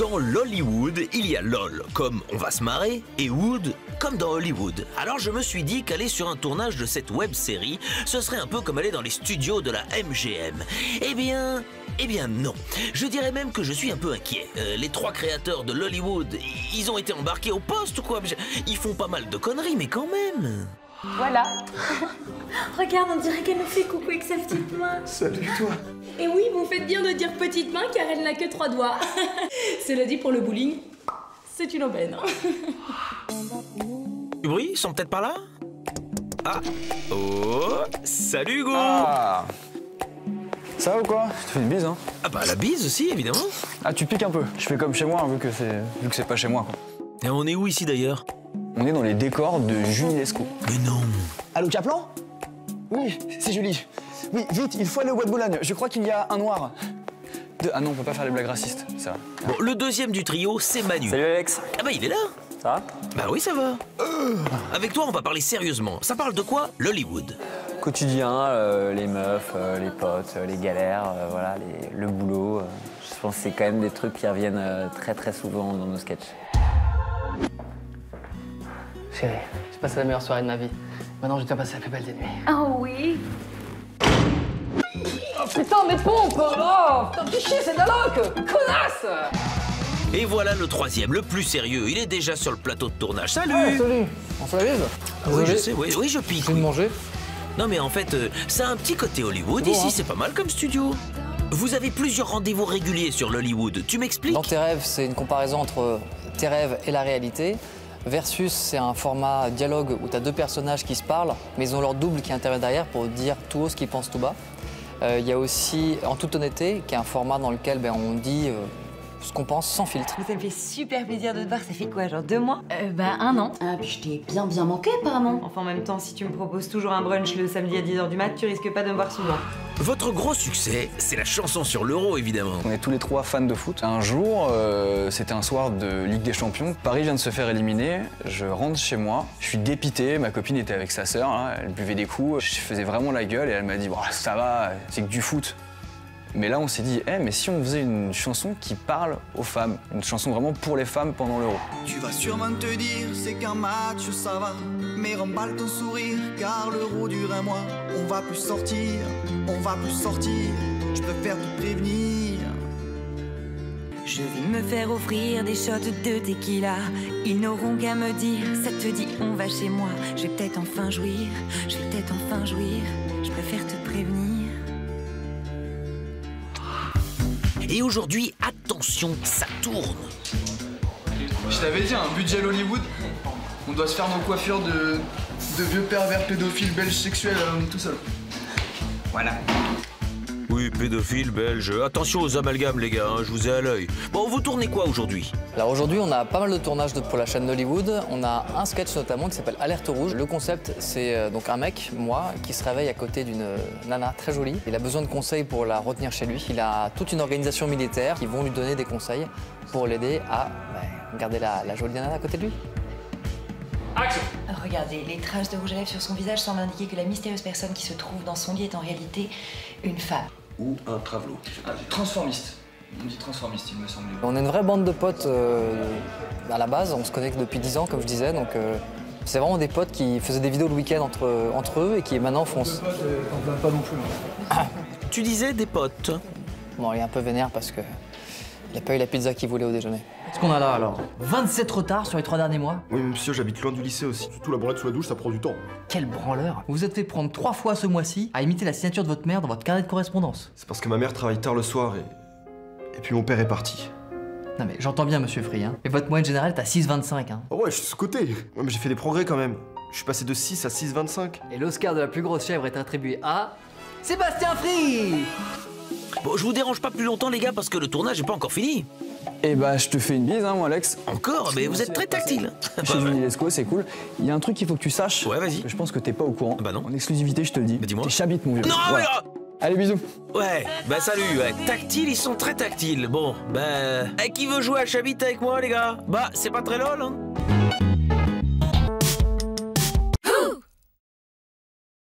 Dans Lollywood, il y a LOL, comme on va se marrer, et Wood, comme dans Hollywood. Alors je me suis dit qu'aller sur un tournage de cette web-série, ce serait un peu comme aller dans les studios de la MGM. Eh bien non. Je dirais même que je suis un peu inquiet. Les 3 créateurs de Lollywood, ils ont été embarqués au poste ou quoi? Ils font pas mal de conneries, mais quand même. Voilà. Regarde, on dirait qu'elle nous fait coucou avec sa petite main. Salut toi. Et oui, vous faites bien de dire petite main car elle n'a que 3 doigts. Cela dit, pour le bowling, c'est une aubaine. Du bruit, ils sont peut-être pas là? Ah. Oh. Salut Hugo. Ah. Ça va ou quoi? Je te fais une bise, hein? Ah bah la bise aussi, évidemment. Ah, tu piques un peu. Je fais comme chez moi, vu que c'est pas chez moi, quoi. Et on est où ici d'ailleurs? On est dans les décors de Julie Lescaut. Mais non. Allô, Kaplan? Oui, c'est Julie. Oui, vite, il faut aller au bois de Boulogne. Je crois qu'il y a un noir. Ah non, on peut pas faire les blagues racistes, ça va. Bon, le deuxième du trio, c'est Manu. Salut Alex. Ah bah il est là. Ça va? Bah oui, ça va. Avec toi, on va parler sérieusement. Ça parle de quoi? Lollywood. Quotidien, les meufs, les potes, les galères, voilà, le boulot. Je pense que c'est quand même des trucs qui reviennent très souvent dans nos sketchs. Chérie, j'ai passé la meilleure soirée de ma vie. Maintenant, je dois passer la plus belle des nuits. Oh oui. Oh putain, mes pompes! Oh, putain, fais chier, c'est de la loque! Connasse! Et voilà le troisième, le plus sérieux. Il est déjà sur le plateau de tournage. Salut. Oh, salut! On se la bise? Oui, je sais, oui, je pique. J'ai de manger? Non, mais en fait, ça a un petit côté Hollywood. Bon, ici, hein. c'est pas mal comme studio. Vous avez plusieurs rendez-vous réguliers sur Lollywood. Tu m'expliques? Dans Tes rêves, c'est une comparaison entre tes rêves et la réalité. Versus, c'est un format dialogue où tu as 2 personnages qui se parlent, mais ils ont leur double qui intervient derrière pour dire tout haut ce qu'ils pensent tout bas. Il y a aussi En toute honnêteté, qui est un format dans lequel on dit ce qu'on pense sans filtre. Ça me fait super plaisir de te voir, ça fait quoi, genre 2 mois? Bah 1 an. Ah, puis je t'ai bien manqué apparemment. Enfin en même temps, si tu me proposes toujours un brunch le samedi à 10h du mat, tu risques pas de me voir souvent. Votre gros succès, c'est la chanson sur l'euro, évidemment. On est tous les 3 fans de foot. Un jour, c'était un soir de Ligue des Champions. Paris vient de se faire éliminer. Je rentre chez moi. Je suis dépité. Ma copine était avec sa sœur. Là. Elle buvait des coups. Je faisais vraiment la gueule et elle m'a dit « ça va, c'est que du foot ». Mais là, on s'est dit, mais si on faisait une chanson qui parle aux femmes, une chanson vraiment pour les femmes pendant l'Euro. Tu vas sûrement te dire, c'est qu'un match, ça va, mais remballe ton sourire, car l'Euro dure un mois. On va plus sortir, je préfère te prévenir. Je vais me faire offrir des shots de tequila. Ils n'auront qu'à me dire, ça te dit, on va chez moi. Je vais peut-être enfin jouir, je préfère te prévenir. Et aujourd'hui, attention, ça tourne. Je t'avais dit, un budget Hollywood, on doit se faire nos coiffures de vieux pervers pédophiles belges sexuels tout seul. Voilà. Oui, pédophile, belge. Attention aux amalgames, les gars, hein, je vous ai à l'œil. Bon, vous tournez quoi aujourd'hui? Alors aujourd'hui, on a pas mal de tournages pour la chaîne Hollywood. On a un sketch notamment qui s'appelle Alerte rouge. Le concept, c'est donc un mec, moi, qui se réveille à côté d'une nana très jolie. Il a besoin de conseils pour la retenir chez lui. Il a toute une organisation militaire qui vont lui donner des conseils pour l'aider à garder la jolie nana à côté de lui. Action! Regardez, les traces de rouge à lèvres sur son visage semblent indiquer que la mystérieuse personne qui se trouve dans son lit est en réalité une femme. Ou un travelot. Transformiste. On dit transformiste, il me semble. On est une vraie bande de potes à la base. On se connaît depuis 10 ans, comme je disais. Donc c'est vraiment des potes qui faisaient des vidéos le week-end entre eux et qui maintenant font... Pas non plus. Tu disais des potes. Bon, il est un peu vénère parce que il n'a pas eu la pizza qu'il voulait au déjeuner. Qu'est-ce qu'on a là alors? 27 retards sur les 3 derniers mois? Oui, monsieur, j'habite loin du lycée aussi. Surtout la branlette sous la douche, ça prend du temps. Quel branleur! Vous vous êtes fait prendre 3 fois ce mois-ci à imiter la signature de votre mère dans votre carnet de correspondance. C'est parce que ma mère travaille tard le soir et puis mon père est parti. Non mais j'entends bien, monsieur Free, hein. Mais votre moyenne générale est à 6,25, hein. Oh ouais, je suis sous-côté. Ouais, mais j'ai fait des progrès quand même. Je suis passé de 6 à 6,25. Et l'Oscar de la plus grosse chèvre est attribué à... Sébastien Free! Bon, je vous dérange pas plus longtemps, les gars, parce que le tournage est pas encore fini. Eh bah, je te fais une bise, hein, moi, Alex. Encore? Mais vous êtes très tactile. Chez Julie Lescaut, c'est cool. Il y a un truc qu'il faut que tu saches. Ouais, vas-y. Je pense que t'es pas au courant. Bah non. En exclusivité, je te le dis. Bah dis-moi. T'es chabite, mon vieux. Non, Voilà. mais... Allez, bisous. Ouais, bah salut, ouais. Tactile, ils sont très tactiles. Bon, bah... Qui veut jouer à Chabit avec moi, les gars? Bah, c'est pas très lol, hein.